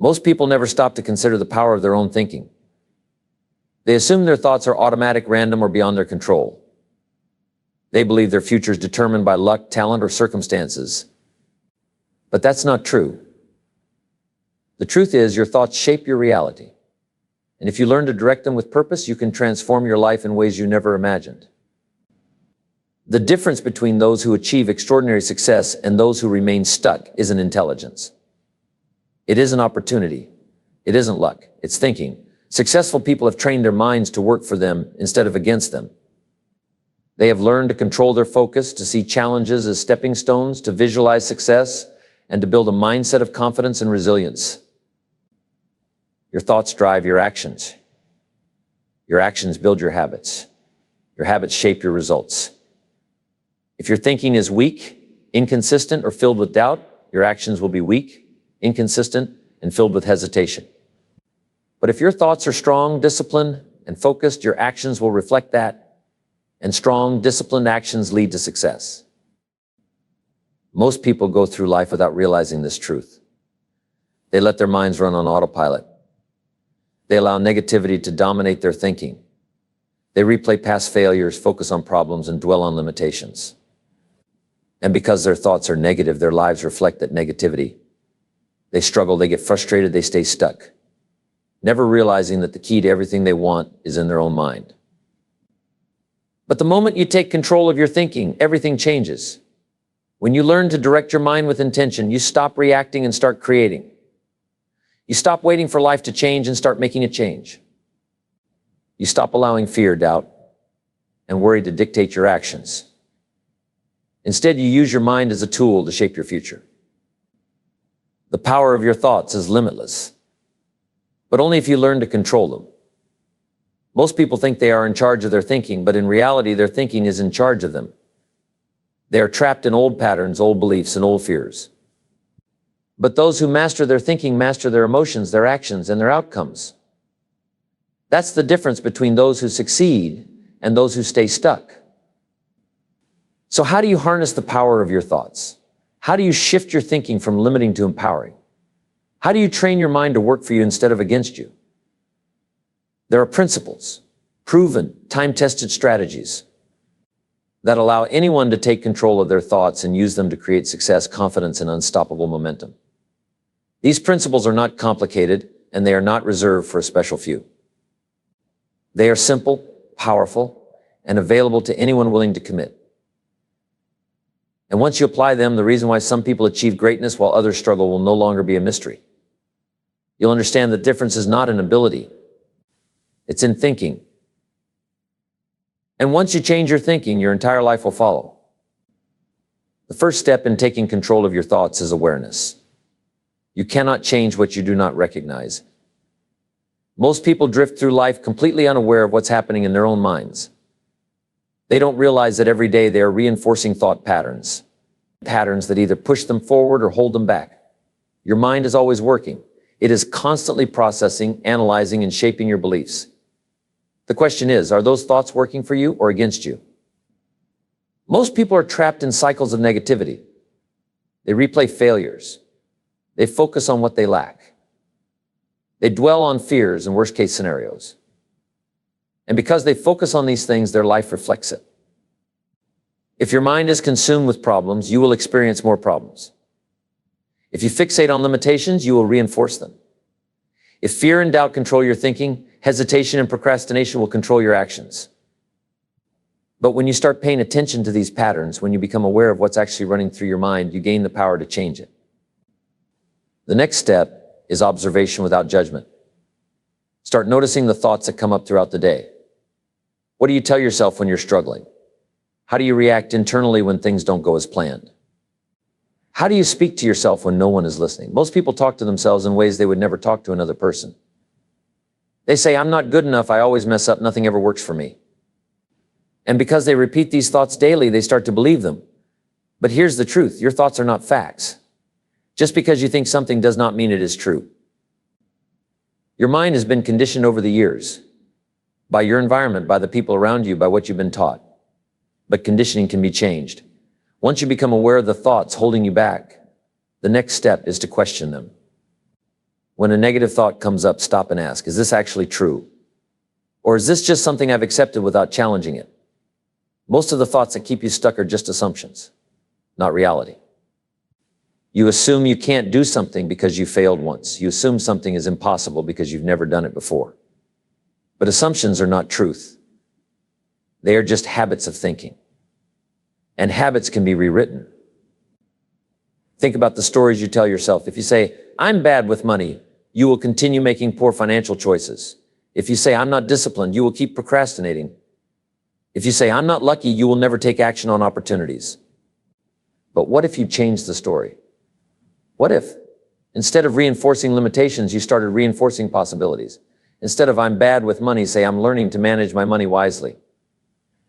Most people never stop to consider the power of their own thinking. They assume their thoughts are automatic, random, or beyond their control. They believe their future is determined by luck, talent, or circumstances. But that's not true. The truth is, your thoughts shape your reality. And if you learn to direct them with purpose, you can transform your life in ways you never imagined. The difference between those who achieve extraordinary success and those who remain stuck isn't intelligence. It isn't opportunity. It isn't luck. It's thinking. Successful people have trained their minds to work for them instead of against them. They have learned to control their focus, to see challenges as stepping stones, to visualize success, and to build a mindset of confidence and resilience. Your thoughts drive your actions. Your actions build your habits. Your habits shape your results. If your thinking is weak, inconsistent, or filled with doubt, your actions will be weak, inconsistent, and filled with hesitation. But if your thoughts are strong, disciplined, and focused, your actions will reflect that, and strong, disciplined actions lead to success. Most people go through life without realizing this truth. They let their minds run on autopilot. They allow negativity to dominate their thinking. They replay past failures, focus on problems, and dwell on limitations. And because their thoughts are negative, their lives reflect that negativity. They struggle, they get frustrated, they stay stuck, never realizing that the key to everything they want is in their own mind. But the moment you take control of your thinking, everything changes. When you learn to direct your mind with intention, you stop reacting and start creating. You stop waiting for life to change and start making a change. You stop allowing fear, doubt, and worry to dictate your actions. Instead, you use your mind as a tool to shape your future. The power of your thoughts is limitless, but only if you learn to control them. Most people think they are in charge of their thinking, but in reality, their thinking is in charge of them. They are trapped in old patterns, old beliefs, and old fears. But those who master their thinking master their emotions, their actions, and their outcomes. That's the difference between those who succeed and those who stay stuck. So how do you harness the power of your thoughts? How do you shift your thinking from limiting to empowering? How do you train your mind to work for you instead of against you? There are principles, proven, time-tested strategies that allow anyone to take control of their thoughts and use them to create success, confidence, and unstoppable momentum. These principles are not complicated, and they are not reserved for a special few. They are simple, powerful, and available to anyone willing to commit. And once you apply them, the reason why some people achieve greatness while others struggle will no longer be a mystery. You'll understand the difference is not in ability. It's in thinking. And once you change your thinking, your entire life will follow. The first step in taking control of your thoughts is awareness. You cannot change what you do not recognize. Most people drift through life completely unaware of what's happening in their own minds. They don't realize that every day they are reinforcing thought patterns that either push them forward or hold them back. Your mind is always working. It is constantly processing, analyzing, and shaping your beliefs. The question is, are those thoughts working for you or against you? Most people are trapped in cycles of negativity. They replay failures. They focus on what they lack. They dwell on fears and worst-case scenarios. And because they focus on these things, their life reflects it. If your mind is consumed with problems, you will experience more problems. If you fixate on limitations, you will reinforce them. If fear and doubt control your thinking, hesitation and procrastination will control your actions. But when you start paying attention to these patterns, when you become aware of what's actually running through your mind, you gain the power to change it. The next step is observation without judgment. Start noticing the thoughts that come up throughout the day. What do you tell yourself when you're struggling? How do you react internally when things don't go as planned? How do you speak to yourself when no one is listening? Most people talk to themselves in ways they would never talk to another person. They say, I'm not good enough, I always mess up, nothing ever works for me. And because they repeat these thoughts daily, they start to believe them. But here's the truth, your thoughts are not facts. Just because you think something does not mean it is true. Your mind has been conditioned over the years, by your environment, by the people around you, by what you've been taught. But conditioning can be changed. Once you become aware of the thoughts holding you back, the next step is to question them. When a negative thought comes up, stop and ask, is this actually true? Or is this just something I've accepted without challenging it? Most of the thoughts that keep you stuck are just assumptions, not reality. You assume you can't do something because you failed once. You assume something is impossible because you've never done it before. But assumptions are not truth. They are just habits of thinking. And habits can be rewritten. Think about the stories you tell yourself. If you say, I'm bad with money, you will continue making poor financial choices. If you say, I'm not disciplined, you will keep procrastinating. If you say, I'm not lucky, you will never take action on opportunities. But what if you changed the story? What if, instead of reinforcing limitations, you started reinforcing possibilities? Instead of I'm bad with money, say I'm learning to manage my money wisely.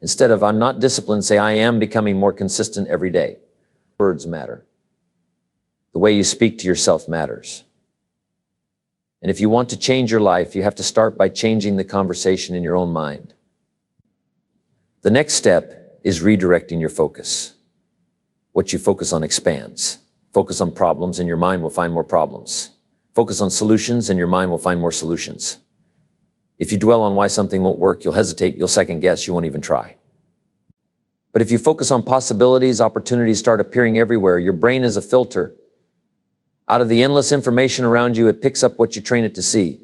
Instead of I'm not disciplined, say I am becoming more consistent every day. Words matter. The way you speak to yourself matters. And if you want to change your life, you have to start by changing the conversation in your own mind. The next step is redirecting your focus. What you focus on expands. Focus on problems and your mind will find more problems. Focus on solutions and your mind will find more solutions. If you dwell on why something won't work, you'll hesitate, you'll second guess, you won't even try. But if you focus on possibilities, opportunities start appearing everywhere. Your brain is a filter. Out of the endless information around you, it picks up what you train it to see.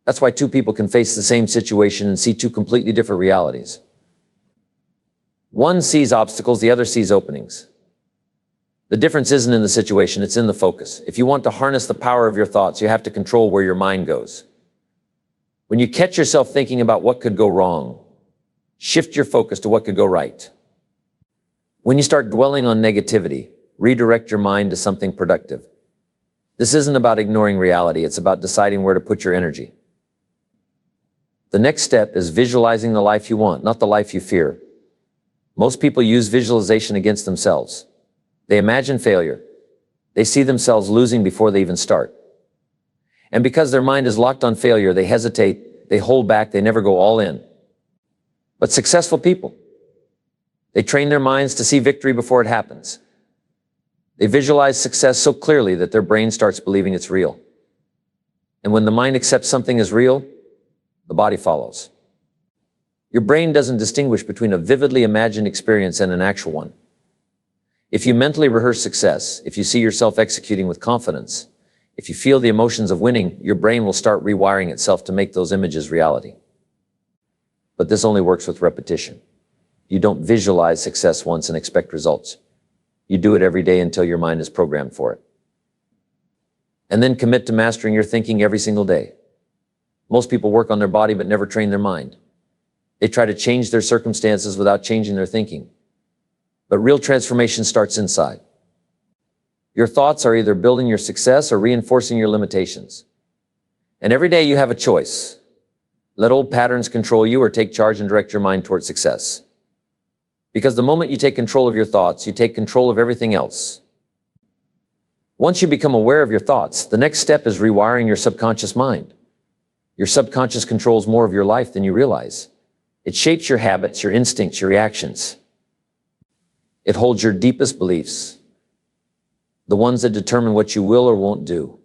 That's why two people can face the same situation and see two completely different realities. One sees obstacles, the other sees openings. The difference isn't in the situation, it's in the focus. If you want to harness the power of your thoughts, you have to control where your mind goes. When you catch yourself thinking about what could go wrong, shift your focus to what could go right. When you start dwelling on negativity, redirect your mind to something productive. This isn't about ignoring reality, it's about deciding where to put your energy. The next step is visualizing the life you want, not the life you fear. Most people use visualization against themselves. They imagine failure. They see themselves losing before they even start. And because their mind is locked on failure, they hesitate, they hold back, they never go all in. But successful people, they train their minds to see victory before it happens. They visualize success so clearly that their brain starts believing it's real. And when the mind accepts something as real, the body follows. Your brain doesn't distinguish between a vividly imagined experience and an actual one. If you mentally rehearse success, if you see yourself executing with confidence, if you feel the emotions of winning, your brain will start rewiring itself to make those images reality. But this only works with repetition. You don't visualize success once and expect results. You do it every day until your mind is programmed for it. And then commit to mastering your thinking every single day. Most people work on their body but never train their mind. They try to change their circumstances without changing their thinking. But real transformation starts inside. Your thoughts are either building your success or reinforcing your limitations. And every day you have a choice. Let old patterns control you or take charge and direct your mind toward success. Because the moment you take control of your thoughts, you take control of everything else. Once you become aware of your thoughts, the next step is rewiring your subconscious mind. Your subconscious controls more of your life than you realize. It shapes your habits, your instincts, your reactions. It holds your deepest beliefs, the ones that determine what you will or won't do.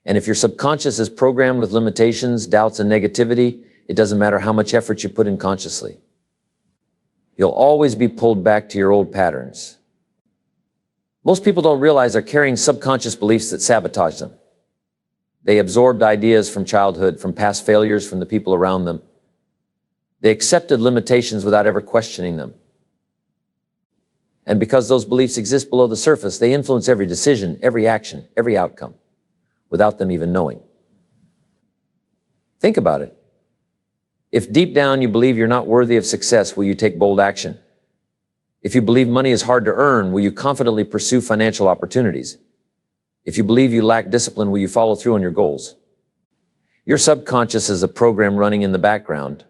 And if your subconscious is programmed with limitations, doubts, and negativity, it doesn't matter how much effort you put in consciously. You'll always be pulled back to your old patterns. Most people don't realize they're carrying subconscious beliefs that sabotage them. They absorbed ideas from childhood, from past failures, from the people around them. They accepted limitations without ever questioning them. And because those beliefs exist below the surface, they influence every decision, every action, every outcome, without them even knowing. Think about it. If deep down you believe you're not worthy of success, will you take bold action? If you believe money is hard to earn, will you confidently pursue financial opportunities? If you believe you lack discipline, will you follow through on your goals? Your subconscious is a program running in the background.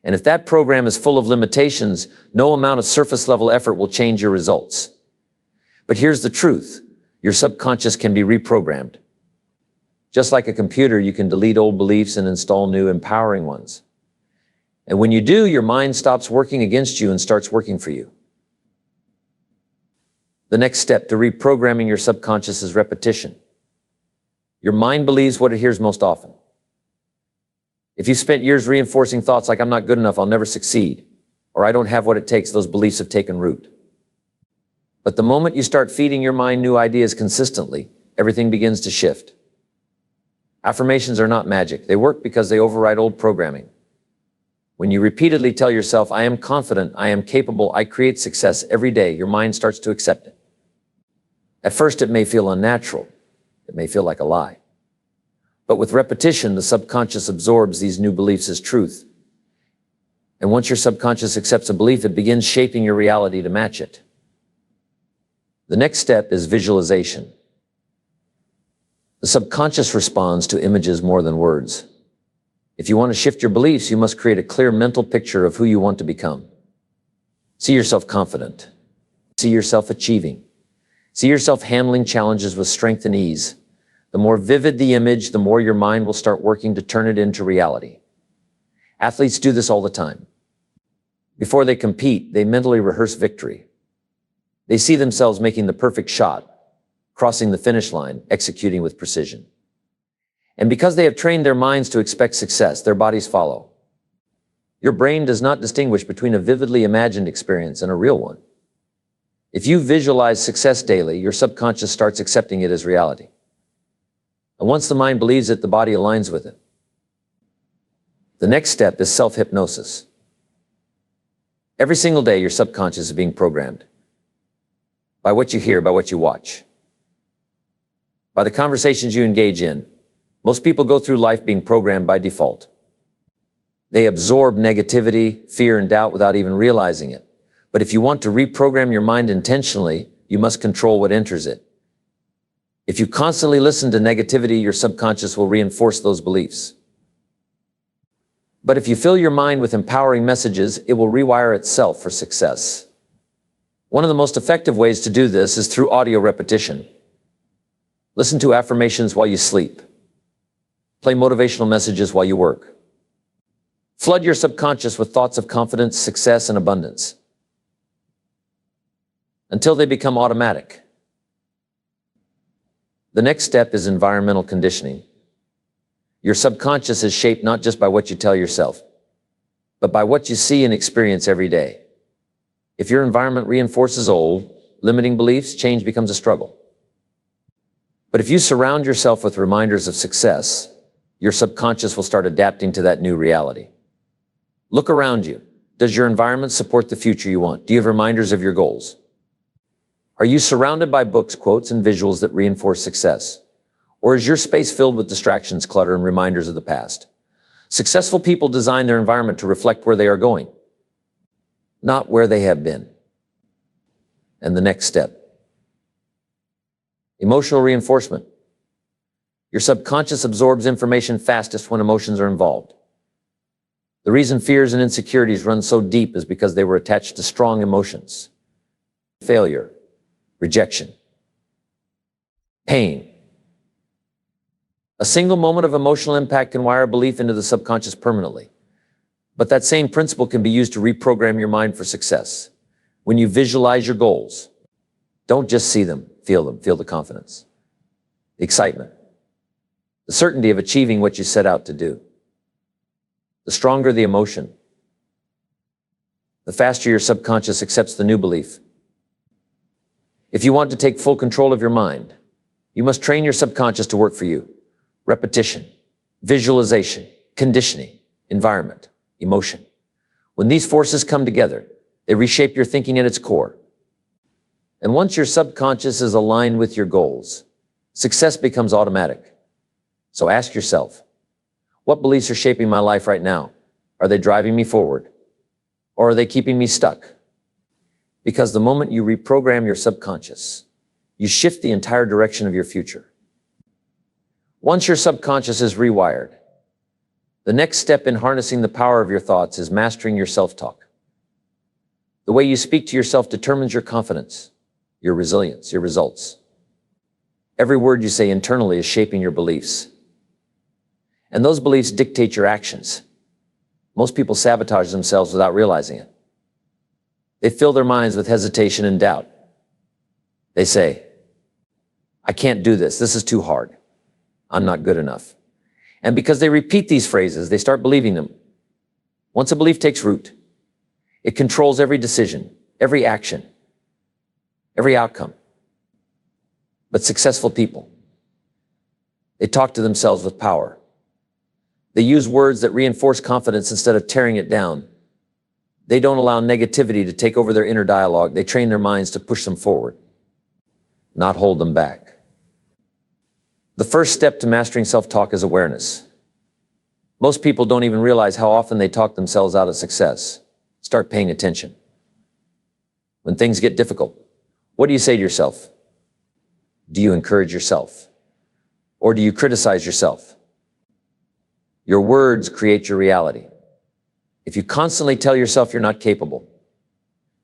And if that program is full of limitations, no amount of surface level effort will change your results. But here's the truth. Your subconscious can be reprogrammed. Just like a computer, you can delete old beliefs and install new, empowering ones. And when you do, your mind stops working against you and starts working for you. The next step to reprogramming your subconscious is repetition. Your mind believes what it hears most often. If you've spent years reinforcing thoughts like I'm not good enough, I'll never succeed, or I don't have what it takes, those beliefs have taken root. But the moment you start feeding your mind new ideas consistently, everything begins to shift. Affirmations are not magic. They work because they override old programming. When you repeatedly tell yourself, I am confident, I am capable, I create success every day, your mind starts to accept it. At first, it may feel unnatural. It may feel like a lie. But with repetition, the subconscious absorbs these new beliefs as truth. And once your subconscious accepts a belief, it begins shaping your reality to match it. The next step is visualization. The subconscious responds to images more than words. If you want to shift your beliefs, you must create a clear mental picture of who you want to become. See yourself confident. See yourself achieving. See yourself handling challenges with strength and ease. The more vivid the image, the more your mind will start working to turn it into reality. Athletes do this all the time. Before they compete, they mentally rehearse victory. They see themselves making the perfect shot, crossing the finish line, executing with precision. And because they have trained their minds to expect success, their bodies follow. Your brain does not distinguish between a vividly imagined experience and a real one. If you visualize success daily, your subconscious starts accepting it as reality. And once the mind believes it, the body aligns with it. The next step is self-hypnosis. Every single day, your subconscious is being programmed by what you hear, by what you watch, by the conversations you engage in. Most people go through life being programmed by default. They absorb negativity, fear, and doubt without even realizing it. But if you want to reprogram your mind intentionally, you must control what enters it. If you constantly listen to negativity, your subconscious will reinforce those beliefs. But if you fill your mind with empowering messages, it will rewire itself for success. One of the most effective ways to do this is through audio repetition. Listen to affirmations while you sleep. Play motivational messages while you work. Flood your subconscious with thoughts of confidence, success, and abundance until they become automatic. The next step is environmental conditioning. Your subconscious is shaped not just by what you tell yourself, but by what you see and experience every day. If your environment reinforces old, limiting beliefs, change becomes a struggle. But if you surround yourself with reminders of success, your subconscious will start adapting to that new reality. Look around you. Does your environment support the future you want? Do you have reminders of your goals? Are you surrounded by books, quotes, and visuals that reinforce success? Or is your space filled with distractions, clutter, and reminders of the past? Successful people design their environment to reflect where they are going, not where they have been. And the next step, emotional reinforcement. Your subconscious absorbs information fastest when emotions are involved. The reason fears and insecurities run so deep is because they were attached to strong emotions. Failure, rejection, pain. A single moment of emotional impact can wire a belief into the subconscious permanently. But that same principle can be used to reprogram your mind for success. When you visualize your goals, don't just see them, feel the confidence, the excitement, the certainty of achieving what you set out to do. The stronger the emotion, the faster your subconscious accepts the new belief. If you want to take full control of your mind, you must train your subconscious to work for you. Repetition, visualization, conditioning, environment, emotion. When these forces come together, they reshape your thinking at its core. And once your subconscious is aligned with your goals, success becomes automatic. So ask yourself, what beliefs are shaping my life right now? Are they driving me forward? Or are they keeping me stuck? Because the moment you reprogram your subconscious, you shift the entire direction of your future. Once your subconscious is rewired, the next step in harnessing the power of your thoughts is mastering your self-talk. The way you speak to yourself determines your confidence, your resilience, your results. Every word you say internally is shaping your beliefs. And those beliefs dictate your actions. Most people sabotage themselves without realizing it. They fill their minds with hesitation and doubt. They say, I can't do this. This is too hard. I'm not good enough. And because they repeat these phrases, they start believing them. Once a belief takes root, it controls every decision, every action, every outcome. But successful people, they talk to themselves with power. They use words that reinforce confidence instead of tearing it down. They don't allow negativity to take over their inner dialogue. They train their minds to push them forward, not hold them back. The first step to mastering self-talk is awareness. Most people don't even realize how often they talk themselves out of success. Start paying attention. When things get difficult, what do you say to yourself? Do you encourage yourself? Or do you criticize yourself? Your words create your reality. If you constantly tell yourself you're not capable,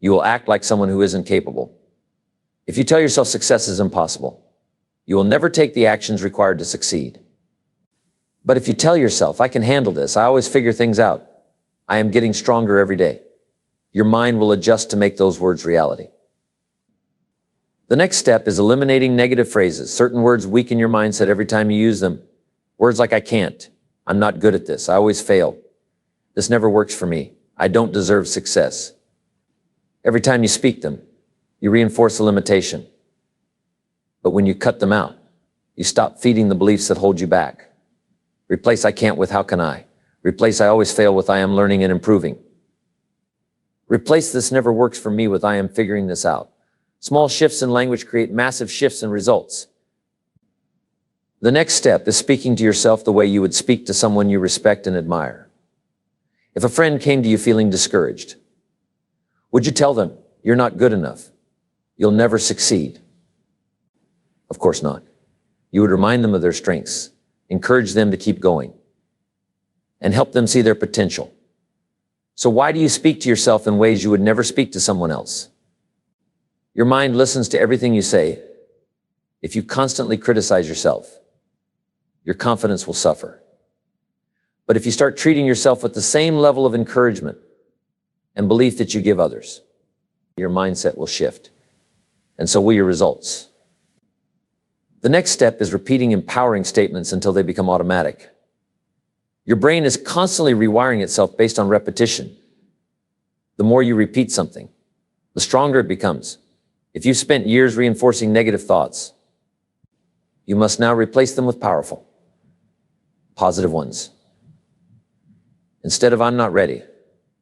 you will act like someone who isn't capable. If you tell yourself success is impossible, you will never take the actions required to succeed. But if you tell yourself, I can handle this, I always figure things out, I am getting stronger every day, your mind will adjust to make those words reality. The next step is eliminating negative phrases. Certain words weaken your mindset every time you use them. Words like I can't, I'm not good at this, I always fail, this never works for me, I don't deserve success. Every time you speak them, you reinforce a limitation. But when you cut them out, you stop feeding the beliefs that hold you back. Replace I can't with how can I. Replace I always fail with I am learning and improving. Replace this never works for me with I am figuring this out. Small shifts in language create massive shifts in results. The next step is speaking to yourself the way you would speak to someone you respect and admire. If a friend came to you feeling discouraged, would you tell them, you're not good enough, you'll never succeed? Of course not. You would remind them of their strengths, encourage them to keep going, and help them see their potential. So why do you speak to yourself in ways you would never speak to someone else? Your mind listens to everything you say. If you constantly criticize yourself, your confidence will suffer. But if you start treating yourself with the same level of encouragement and belief that you give others, your mindset will shift, and so will your results. The next step is repeating empowering statements until they become automatic. Your brain is constantly rewiring itself based on repetition. The more you repeat something, the stronger it becomes. If you've spent years reinforcing negative thoughts, you must now replace them with powerful, positive ones. Instead of I'm not ready,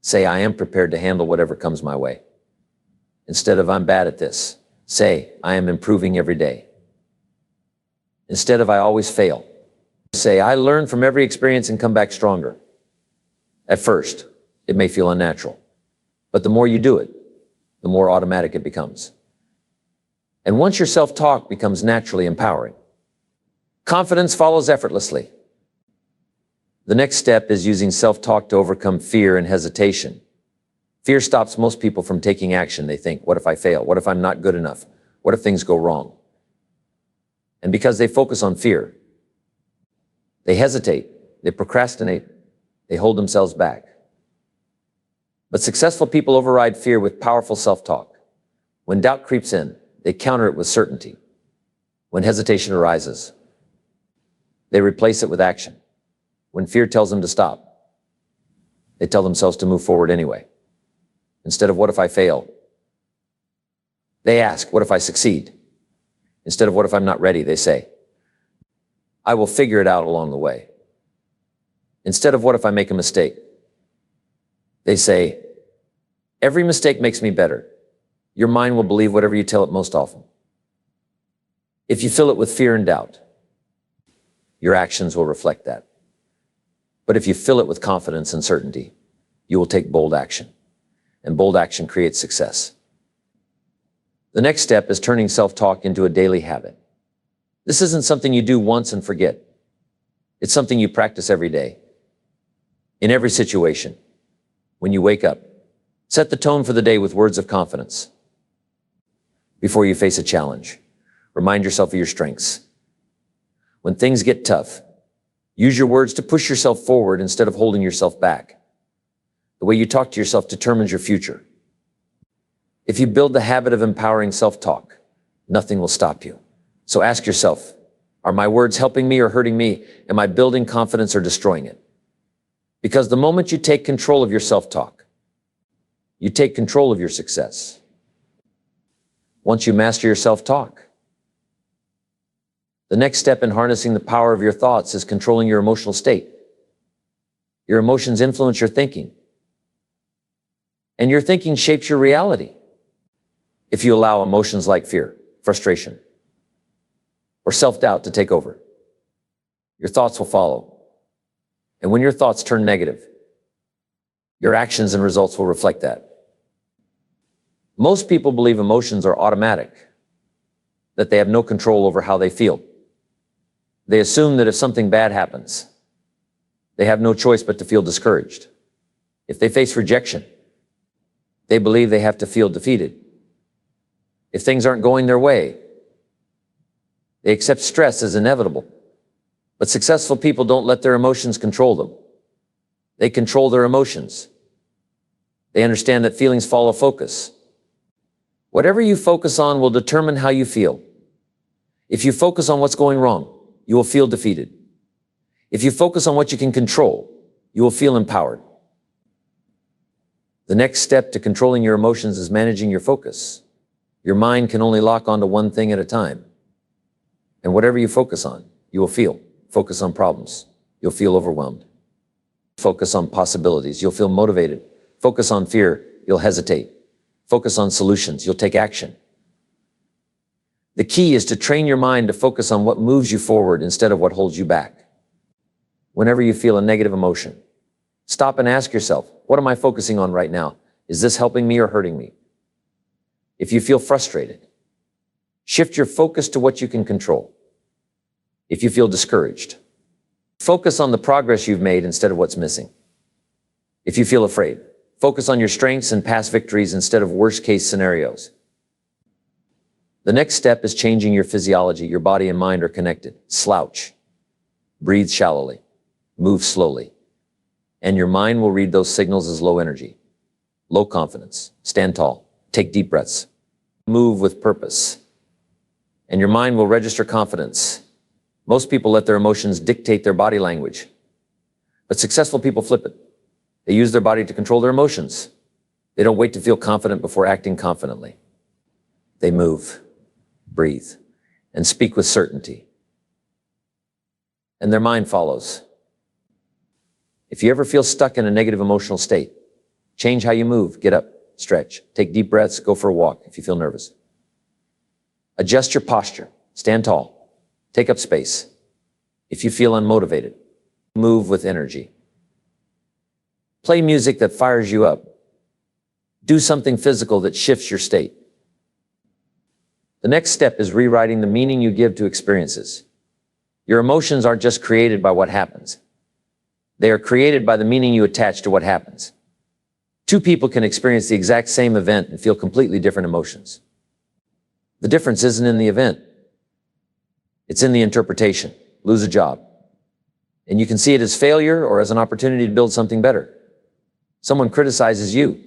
say I am prepared to handle whatever comes my way. Instead of I'm bad at this, say I am improving every day. Instead of I always fail, say I learn from every experience and come back stronger. At first, it may feel unnatural, but the more you do it, the more automatic it becomes. And once your self-talk becomes naturally empowering, confidence follows effortlessly. The next step is using self-talk to overcome fear and hesitation. Fear stops most people from taking action. They think, what if I fail? What if I'm not good enough? What if things go wrong? And because they focus on fear, they hesitate, they procrastinate, they hold themselves back. But successful people override fear with powerful self-talk. When doubt creeps in, they counter it with certainty. When hesitation arises, they replace it with action. When fear tells them to stop, they tell themselves to move forward anyway. Instead of what if I fail, they ask, what if I succeed? Instead of what if I'm not ready, they say, I will figure it out along the way. Instead of what if I make a mistake, they say, every mistake makes me better. Your mind will believe whatever you tell it most often. If you fill it with fear and doubt, your actions will reflect that. But if you fill it with confidence and certainty, you will take bold action. And bold action creates success. The next step is turning self-talk into a daily habit. This isn't something you do once and forget. It's something you practice every day. In every situation, when you wake up, set the tone for the day with words of confidence. Before you face a challenge, remind yourself of your strengths. When things get tough, use your words to push yourself forward instead of holding yourself back. The way you talk to yourself determines your future. If you build the habit of empowering self-talk, nothing will stop you. So ask yourself, Are my words helping me or hurting me? Am I building confidence or destroying it? Because the moment you take control of your self-talk, you take control of your success. Once you master your self-talk, the next step in harnessing the power of your thoughts is controlling your emotional state. Your emotions influence your thinking, and your thinking shapes your reality. If you allow emotions like fear, frustration, or self-doubt to take over, your thoughts will follow. And when your thoughts turn negative, your actions and results will reflect that. Most people believe emotions are automatic, that they have no control over how they feel. They assume that if something bad happens, they have no choice but to feel discouraged. If they face rejection, they believe they have to feel defeated. If things aren't going their way, they accept stress as inevitable. But successful people don't let their emotions control them. They control their emotions. They understand that feelings follow focus. Whatever you focus on will determine how you feel. If you focus on what's going wrong, you will feel defeated. If you focus on what you can control, you will feel empowered. The next step to controlling your emotions is managing your focus. Your mind can only lock onto one thing at a time. And whatever you focus on, you will feel. Focus on problems, you'll feel overwhelmed. Focus on possibilities, you'll feel motivated. Focus on fear, you'll hesitate. Focus on solutions, you'll take action. The key is to train your mind to focus on what moves you forward instead of what holds you back. Whenever you feel a negative emotion, stop and ask yourself, what am I focusing on right now? Is this helping me or hurting me? If you feel frustrated, shift your focus to what you can control. If you feel discouraged, focus on the progress you've made instead of what's missing. If you feel afraid, focus on your strengths and past victories instead of worst-case scenarios. The next step is changing your physiology. Your body and mind are connected. Slouch. Breathe shallowly. Move slowly. And your mind will read those signals as low energy, low confidence. Stand tall. Take deep breaths. Move with purpose. And your mind will register confidence. Most people let their emotions dictate their body language. But successful people flip it. They use their body to control their emotions. They don't wait to feel confident before acting confidently. They move, breathe, and speak with certainty. And their mind follows. If you ever feel stuck in a negative emotional state, change how you move. Get up, stretch, take deep breaths, go for a walk if you feel nervous. Adjust your posture. Stand tall. Take up space. If you feel unmotivated, move with energy. Play music that fires you up. Do something physical that shifts your state. The next step is rewriting the meaning you give to experiences. Your emotions aren't just created by what happens. They are created by the meaning you attach to what happens. Two people can experience the exact same event and feel completely different emotions. The difference isn't in the event. It's in the interpretation. Lose a job. And you can see it as failure or as an opportunity to build something better. Someone criticizes you.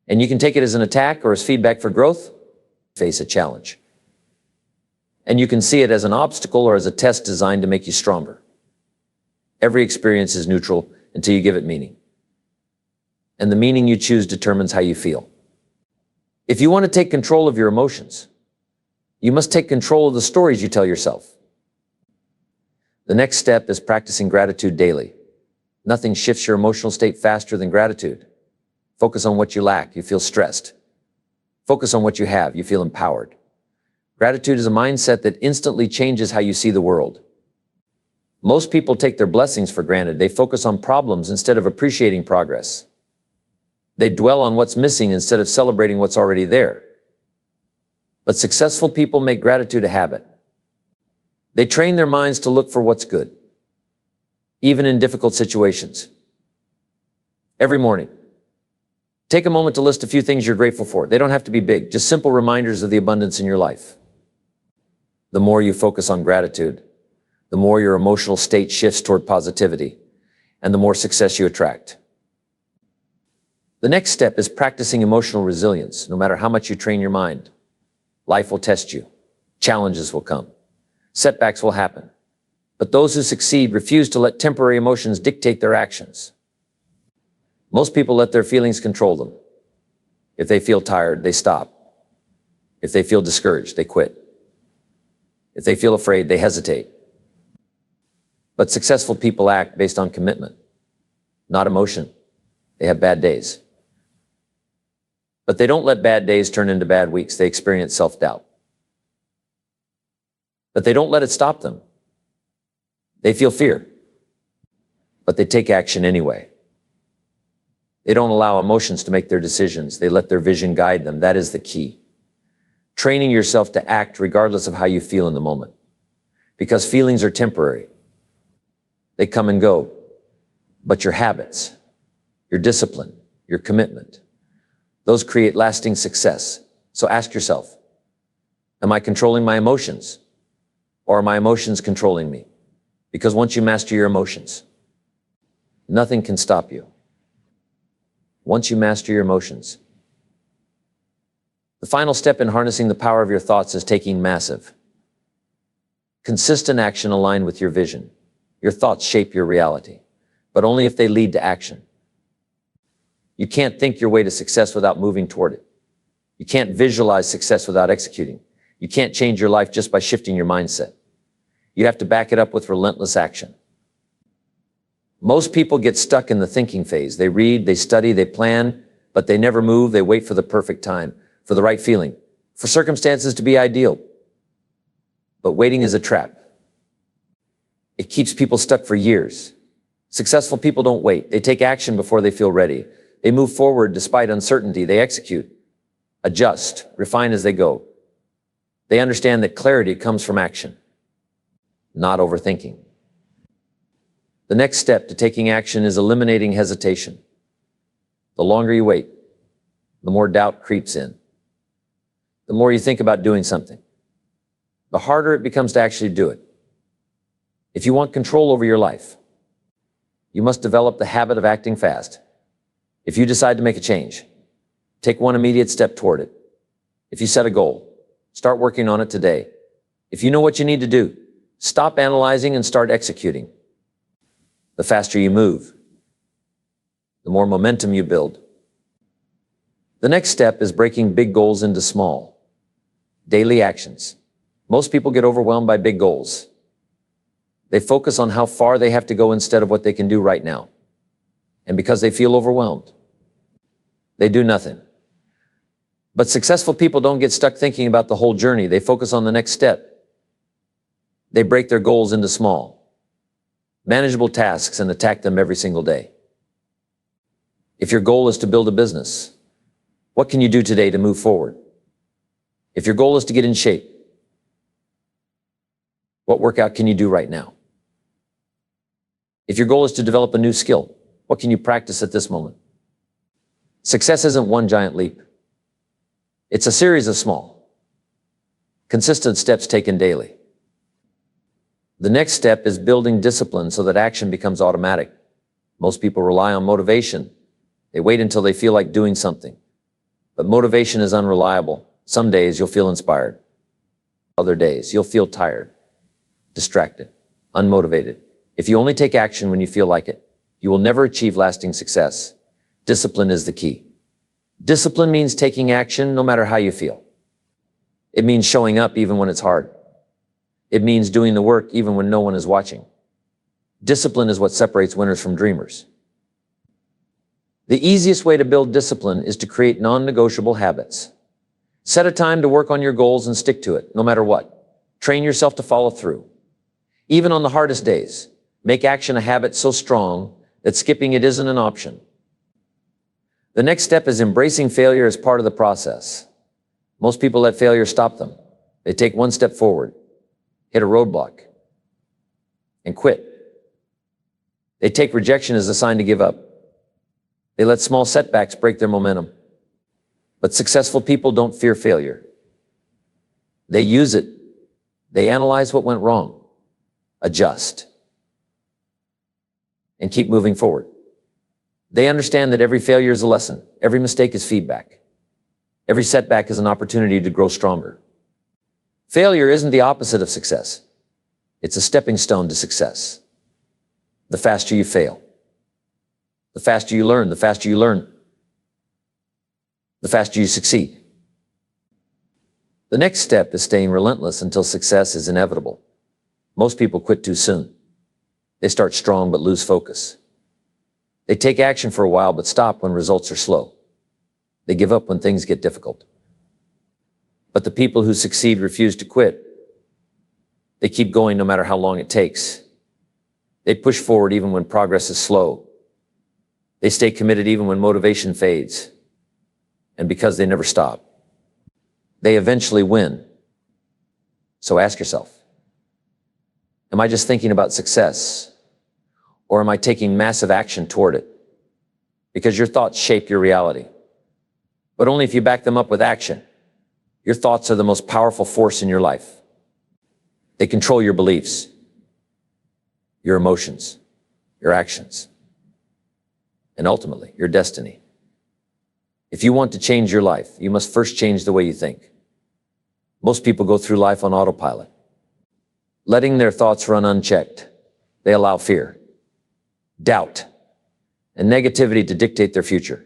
And you can take it as an attack or as feedback for growth. Face a challenge. And you can see it as an obstacle or as a test designed to make you stronger. Every experience is neutral until you give it meaning. And the meaning you choose determines how you feel. If you want to take control of your emotions, you must take control of the stories you tell yourself. The next step is practicing gratitude daily. Nothing shifts your emotional state faster than gratitude. Focus on what you lack, you feel stressed. Focus on what you have, you feel empowered. Gratitude is a mindset that instantly changes how you see the world. Most people take their blessings for granted. They focus on problems instead of appreciating progress. They dwell on what's missing instead of celebrating what's already there. But successful people make gratitude a habit. They train their minds to look for what's good, even in difficult situations. Every morning, take a moment to list a few things you're grateful for. They don't have to be big, just simple reminders of the abundance in your life. The more you focus on gratitude, the more your emotional state shifts toward positivity, and the more success you attract. The next step is practicing emotional resilience. No matter how much you train your mind, life will test you. Challenges will come. Setbacks will happen. But those who succeed refuse to let temporary emotions dictate their actions. Most people let their feelings control them. If they feel tired, they stop. If they feel discouraged, they quit. If they feel afraid, they hesitate. But successful people act based on commitment, not emotion. They have bad days. But they don't let bad days turn into bad weeks. They experience self-doubt. But they don't let it stop them. They feel fear, but they take action anyway. They don't allow emotions to make their decisions. They let their vision guide them. That is the key. Training yourself to act regardless of how you feel in the moment. Because feelings are temporary. They come and go. But your habits, your discipline, your commitment, those create lasting success. So ask yourself, am I controlling my emotions? Or are my emotions controlling me? Because once you master your emotions, nothing can stop you. Once you master your emotions. The final step in harnessing the power of your thoughts is taking massive, consistent action aligned with your vision. Your thoughts shape your reality, but only if they lead to action. You can't think your way to success without moving toward it. You can't visualize success without executing. You can't change your life just by shifting your mindset. You have to back it up with relentless action. Most people get stuck in the thinking phase. They read, they study, they plan, but they never move. They wait for the perfect time, for the right feeling, for circumstances to be ideal. But waiting is a trap. It keeps people stuck for years. Successful people don't wait. They take action before they feel ready. They move forward despite uncertainty. They execute, adjust, refine as they go. They understand that clarity comes from action, not overthinking. The next step to taking action is eliminating hesitation. The longer you wait, the more doubt creeps in. The more you think about doing something, the harder it becomes to actually do it. If you want control over your life, you must develop the habit of acting fast. If you decide to make a change, take one immediate step toward it. If you set a goal, start working on it today. If you know what you need to do, stop analyzing and start executing. The faster you move, the more momentum you build. The next step is breaking big goals into small, daily actions. Most people get overwhelmed by big goals. They focus on how far they have to go instead of what they can do right now. And because they feel overwhelmed, they do nothing. But successful people don't get stuck thinking about the whole journey. They focus on the next step. They break their goals into small, manageable tasks and attack them every single day. If your goal is to build a business, what can you do today to move forward? If your goal is to get in shape, what workout can you do right now? If your goal is to develop a new skill, what can you practice at this moment? Success isn't one giant leap. It's a series of small, consistent steps taken daily. The next step is building discipline so that action becomes automatic. Most people rely on motivation. They wait until they feel like doing something. But motivation is unreliable. Some days you'll feel inspired. Other days you'll feel tired, distracted, unmotivated. If you only take action when you feel like it, you will never achieve lasting success. Discipline is the key. Discipline means taking action no matter how you feel. It means showing up even when it's hard. It means doing the work even when no one is watching. Discipline is what separates winners from dreamers. The easiest way to build discipline is to create non-negotiable habits. Set a time to work on your goals and stick to it, no matter what. Train yourself to follow through. Even on the hardest days, make action a habit so strong that skipping it isn't an option. The next step is embracing failure as part of the process. Most people let failure stop them. They take one step forward, hit a roadblock, and quit. They take rejection as a sign to give up. They let small setbacks break their momentum. But successful people don't fear failure. They use it. They analyze what went wrong, adjust, and keep moving forward. They understand that every failure is a lesson. Every mistake is feedback. Every setback is an opportunity to grow stronger. Failure isn't the opposite of success. It's a stepping stone to success. The faster you fail, the faster you learn, the faster you learn, the faster you succeed. The next step is staying relentless until success is inevitable. Most people quit too soon. They start strong but lose focus. They take action for a while but stop when results are slow. They give up when things get difficult. But the people who succeed refuse to quit. They keep going no matter how long it takes. They push forward even when progress is slow. They stay committed even when motivation fades. And because they never stop, they eventually win. So ask yourself, am I just thinking about success? Or am I taking massive action toward it? Because your thoughts shape your reality. But only if you back them up with action. Your thoughts are the most powerful force in your life. They control your beliefs, your emotions, your actions, and ultimately, your destiny. If you want to change your life, you must first change the way you think. Most people go through life on autopilot, letting their thoughts run unchecked. They allow fear, doubt, and negativity to dictate their future.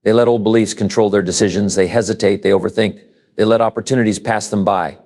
They let old beliefs control their decisions. They hesitate, they overthink. They let opportunities pass them by.